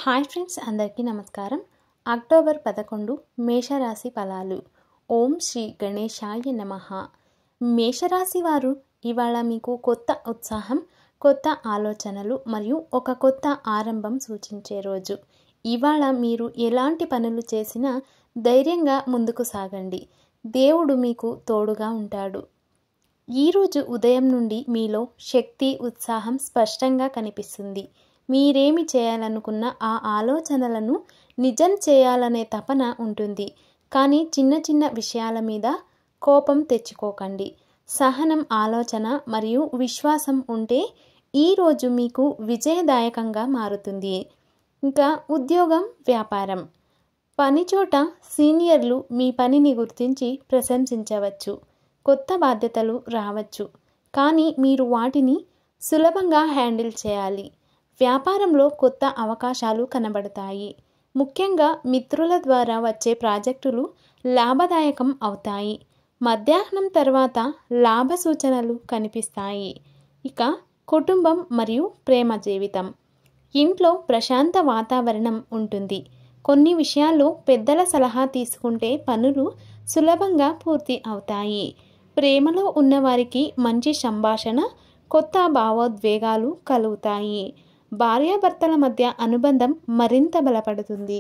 Hi friends, అందరికీ నమస్కారం. October 11 మేషరాశి ఫలాలు. ఓం శ్రీ గణేశాయ నమః. మేషరాశి వారు ఇవాళ మీకు కొత్త ఉత్సాహం, కొత్త ఆలోచనలు మరియు ఒక కొత్త ఆరంభం సూచించే రోజు. ఇవాళ మీరు ఎలాంటి పనులు చేసినా ధైర్యంగా ముందుకు సాగండి. దేవుడు మీకు తోడుగా ఉంటాడు. ఈరోజు ఉదయం నుండి మీలో శక్తి, ఉత్సాహం స్పష్టంగా కనిపిస్తుంది. మీరేమి చేయాలనుకున్న ఆ ఆలోచనలను నిజం చేయాలనే తపన ఉంటుంది. కానీ చిన్న చిన్న విషయాల మీద కోపం తెచ్చుకోకండి. సహనం, ఆలోచన మరియు విశ్వాసం ఉంటే ఈరోజు మీకు విజయదాయకంగా మారుతుంది. ఇంకా ఉద్యోగం, వ్యాపారం. పనిచోట సీనియర్లు మీ పనిని గుర్తించి ప్రశంసించవచ్చు. కొత్త బాధ్యతలు రావచ్చు, కానీ మీరు వాటిని సులభంగా హ్యాండిల్ చేయాలి. వ్యాపారంలో కొత్త అవకాశాలు కనబడతాయి. ముఖ్యంగా మిత్రుల ద్వారా వచ్చే ప్రాజెక్టులు లాభదాయకం అవుతాయి. మధ్యాహ్నం తర్వాత లాభ సూచనలు కనిపిస్తాయి. ఇక కుటుంబం మరియు ప్రేమ జీవితం. ఇంట్లో ప్రశాంత వాతావరణం ఉంటుంది. కొన్ని విషయాల్లో పెద్దల సలహా తీసుకుంటే పనులు సులభంగా పూర్తి అవుతాయి. ప్రేమలో ఉన్నవారికి మంచి సంభాషణ, కొత్త భావోద్వేగాలు కలుగుతాయి. భార్యాభర్తల మధ్య అనుబంధం మరింత బలపడుతుంది.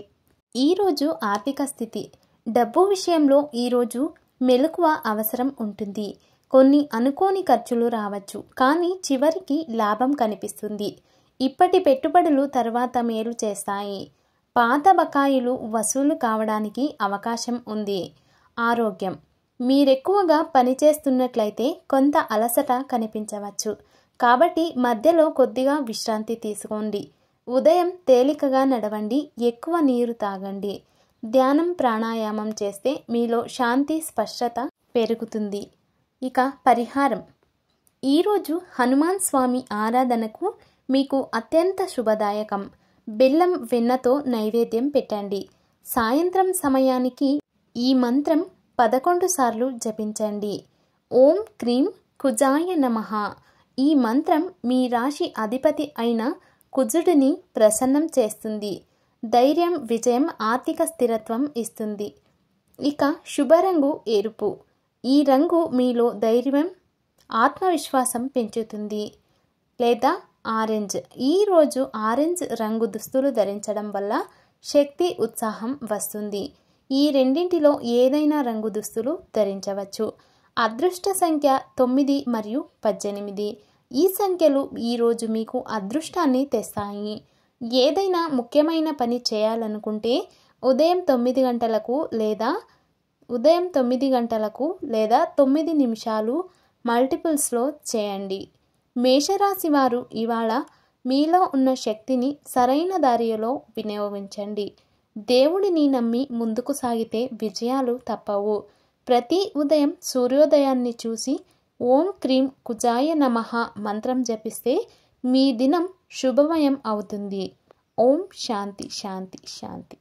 ఈరోజు ఆర్థిక స్థితి. డబ్బు విషయంలో ఈరోజు మెలకువ అవసరం ఉంటుంది. కొన్ని అనుకోని ఖర్చులు రావచ్చు, కానీ చివరికి లాభం కనిపిస్తుంది. ఇప్పటి పెట్టుబడులు తర్వాత మేలు చేస్తాయి. పాత బకాయిలు వసూలు కావడానికి అవకాశం ఉంది. ఆరోగ్యం. మీరెక్కువగా పనిచేస్తున్నట్లయితే కొంత అలసట కనిపించవచ్చు. కాబట్టి మధ్యలో కొద్దిగా విశ్రాంతి తీసుకోండి. ఉదయం తేలికగా నడవండి, ఎక్కువ నీరు తాగండి. ధ్యానం, ప్రాణాయామం చేస్తే మీలో శాంతి, స్పష్టత పెరుగుతుంది. ఇక పరిహారం. ఈరోజు హనుమాన్ స్వామి ఆరాధనకు మీకు అత్యంత శుభదాయకం. బెల్లం, వెన్నతో నైవేద్యం పెట్టండి. సాయంత్రం సమయానికి ఈ మంత్రం 11 సార్లు జపించండి. ఓం క్రీం కుజాయ నమః. ఈ మంత్రం మీ రాశి అధిపతి అయిన కుజుడిని ప్రసన్నం చేస్తుంది. ధైర్యం, విజయం, ఆర్థిక స్థిరత్వం ఇస్తుంది. ఇక శుభరంగు ఎరుపు. ఈ రంగు మీలో ధైర్యం, ఆత్మవిశ్వాసం పెంచుతుంది. లేదా ఆరెంజ్. ఈరోజు ఆరెంజ్ రంగు దుస్తులు ధరించడం వల్ల శక్తి, ఉత్సాహం వస్తుంది. ఈ రెండింటిలో ఏదైనా రంగు దుస్తులు ధరించవచ్చు. అదృష్ట సంఖ్య 9 మరియు 18. ఈ సంఖ్యలు ఈరోజు మీకు అదృష్టాన్ని తెస్తాయి. ఏదైనా ముఖ్యమైన పని చేయాలనుకుంటే ఉదయం 9 గంటలకు లేదా 9 నిమిషాలు మల్టిపుల్స్లో చేయండి. మేషరాశి వారు ఇవాళ మీలో ఉన్న శక్తిని సరైన దారిలో వినియోగించండి. దేవుడిని నమ్మి ముందుకు సాగితే విజయాలు తప్పవు. ప్రతి ఉదయం సూర్యోదయాన్ని చూసి ఓం క్రీం కుజాయ నమః మంత్రం జపిస్తే మీ దినం శుభమయం అవుతుంది. ఓం శాంతి శాంతి శాంతి.